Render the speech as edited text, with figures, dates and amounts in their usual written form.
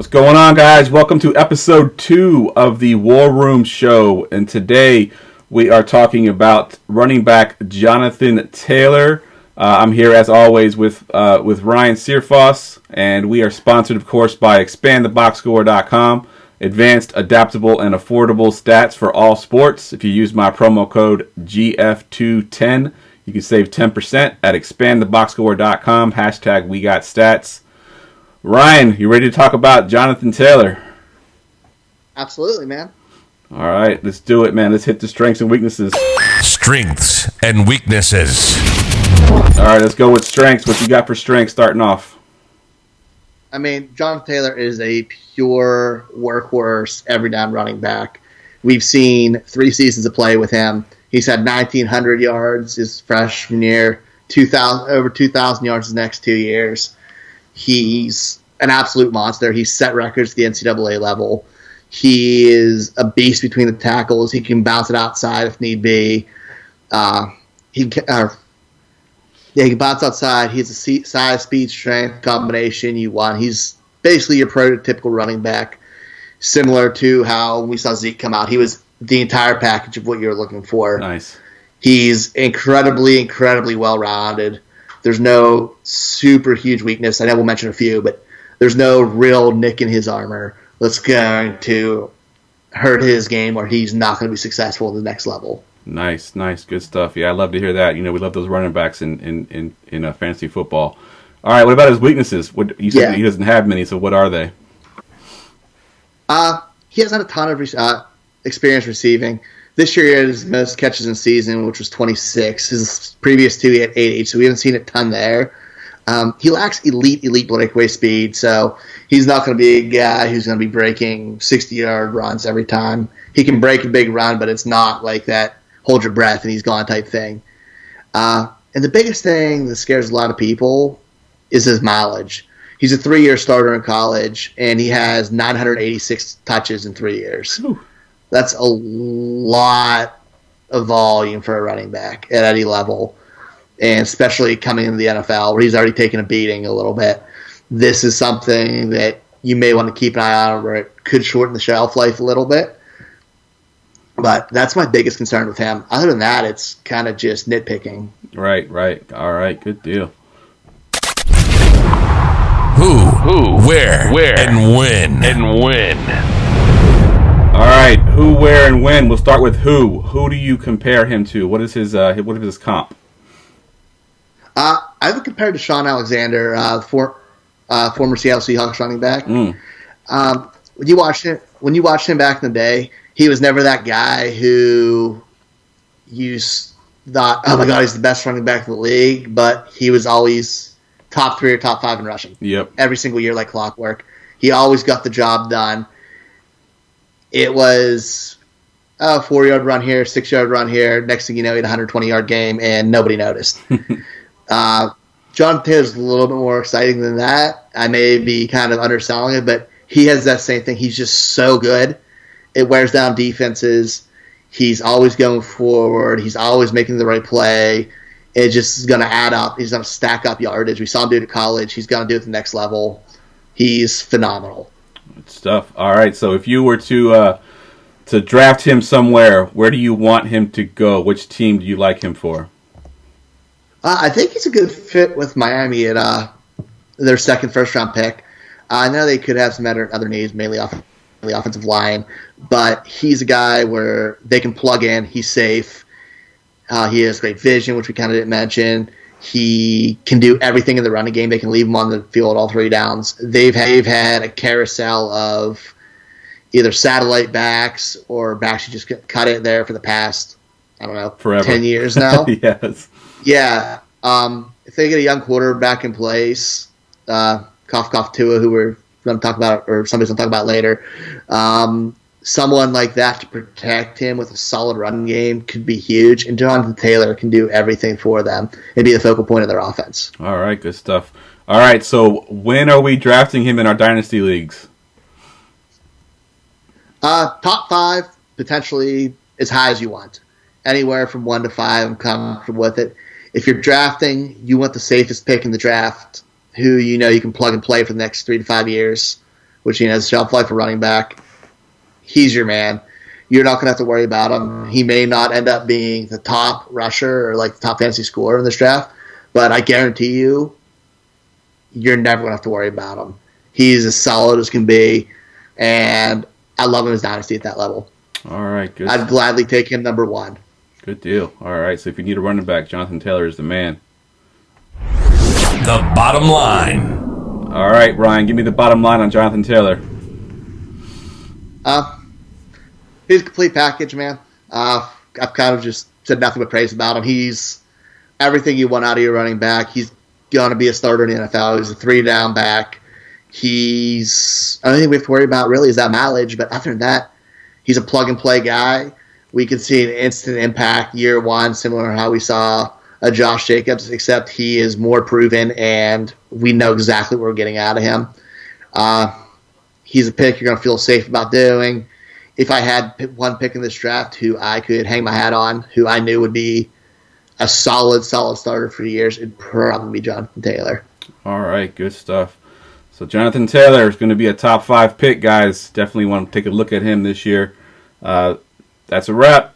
going on, guys? Welcome to episode 2 of the War Room Show. And today we are talking about running back Jonthan Taylor. I'm here, as always, with Ryan Searfoss. And we are sponsored, of course, by expandtheboxscore.com. Advanced, adaptable, and affordable stats for all sports. If you use my promo code GF210, you can save 10% at expandtheboxscore.com. Hashtag we got stats. Ryan, you ready to talk about Jonthan Taylor? Absolutely, man. All right, let's do it, man. Let's hit the strengths and weaknesses. Strengths and weaknesses. All right, let's go with strengths. What you got for strengths starting off? I mean, Jonthan Taylor is a pure workhorse, every down running back. We've seen 3 seasons of play with him. He's had 1,900 yards his freshman year, over 2,000 yards his next 2 years. He's an absolute monster. He's set records at the NCAA level. He is a beast between the tackles. He can bounce it outside if need be. He can bounce outside. He's a size, speed, strength combination you want. He's basically your prototypical running back, similar to how we saw Zeke come out. He was the entire package of what you're looking for. Nice. He's incredibly, incredibly well-rounded. There's no super huge weakness. I know we'll mention a few, but there's no real nick in his armor that's going to hurt his game or he's not going to be successful at the next level. Nice. Good stuff. Yeah, I love to hear that. You know, we love those running backs in fantasy football. All right, what about his weaknesses? You said he doesn't have many, so what are they? He hasn't had a ton of experience receiving. This year he had his most catches in season, which was 26. His previous 2 he had 88, so we haven't seen a ton there. He lacks elite breakaway speed, so he's not going to be a guy who's going to be breaking 60-yard runs every time. He can break a big run, but it's not like that hold your breath and he's gone type thing. And the biggest thing that scares a lot of people is his mileage. He's a 3-year starter in college, and he has 986 touches in 3 years. Ooh. That's a lot of volume for a running back at any level, and especially coming into the NFL where he's already taken a beating a little bit. This is something that you may want to keep an eye on where it could shorten the shelf life a little bit. But that's my biggest concern with him. Other than that, it's kind of just nitpicking. Right. All right, good deal. Who, where, and when. All right, who, where, and when. We'll start with who. Who do you compare him to? What is his comp? I would compare it to Sean Alexander, former Seattle Seahawks running back. When you watched him back in the day, he was never that guy who you thought, oh my God, he's the best running back in the league, but he was always top 3 or top 5 in rushing. Yep. Every single year like clockwork. He always got the job done. It was a 4-yard run here, 6-yard run here. Next thing you know, he had a 120-yard game, and nobody noticed. Jonthan Taylor's a little bit more exciting than that. I may be kind of underselling it, but he has that same thing. He's just so good. It wears down defenses. He's always going forward. He's always making the right play. It just is going to add up. He's going to stack up yardage. We saw him do it at college. He's going to do it at the next level. He's phenomenal. Good stuff. All right, so if you were to draft him somewhere, where do you want him to go? Which team do you like him for? I think he's a good fit with Miami at their second first-round pick. I know they could have some other needs, mainly off the offensive line, but he's a guy where they can plug in. He's safe. He has great vision, which we kind of didn't mention. He can do everything in the running game. They can leave him on the field all 3 downs. They've had a carousel of either satellite backs or backs who just cut it there for the past, I don't know, forever. 10 years now. Yes. Yeah. If they get a young quarterback in place, cough Tua, who we're going to talk about, or somebody's going to talk about later, someone like that to protect him with a solid running game could be huge. And Jonthan Taylor can do everything for them and be the focal point of their offense. All right, good stuff. All right, so when are we drafting him in our dynasty leagues? Top 5, potentially as high as you want. Anywhere from 1 to 5, I'm comfortable with it. If you're drafting, you want the safest pick in the draft, who you know you can plug and play for the next 3 to 5 years. which has shelf life for running back. He's your man. You're not going to have to worry about him. He may not end up being the top rusher or like the top fantasy scorer in this draft, but I guarantee you, you're never going to have to worry about him. He's as solid as can be, and I love him as Dynasty at that level. All right, good. I'd gladly take him number 1. Good deal. All right, so if you need a running back, Jonthan Taylor is the man. The bottom line. All right, Ryan, give me the bottom line on Jonthan Taylor. He's a complete package, man. I've kind of just said nothing but praise about him. He's everything you want out of your running back. He's going to be a starter in the NFL. He's a 3-down back. The only thing we have to worry about really is that mileage, but other than that, he's a plug-and-play guy. We can see an instant impact year 1, similar to how we saw Josh Jacobs, except he is more proven, and we know exactly what we're getting out of him. He's a pick you're going to feel safe about doing. If I had one pick in this draft who I could hang my hat on, who I knew would be a solid starter for years, it'd probably be Jonthan Taylor. All right, good stuff. So Jonthan Taylor is going to be a top 5 pick, guys. Definitely want to take a look at him this year. That's a wrap.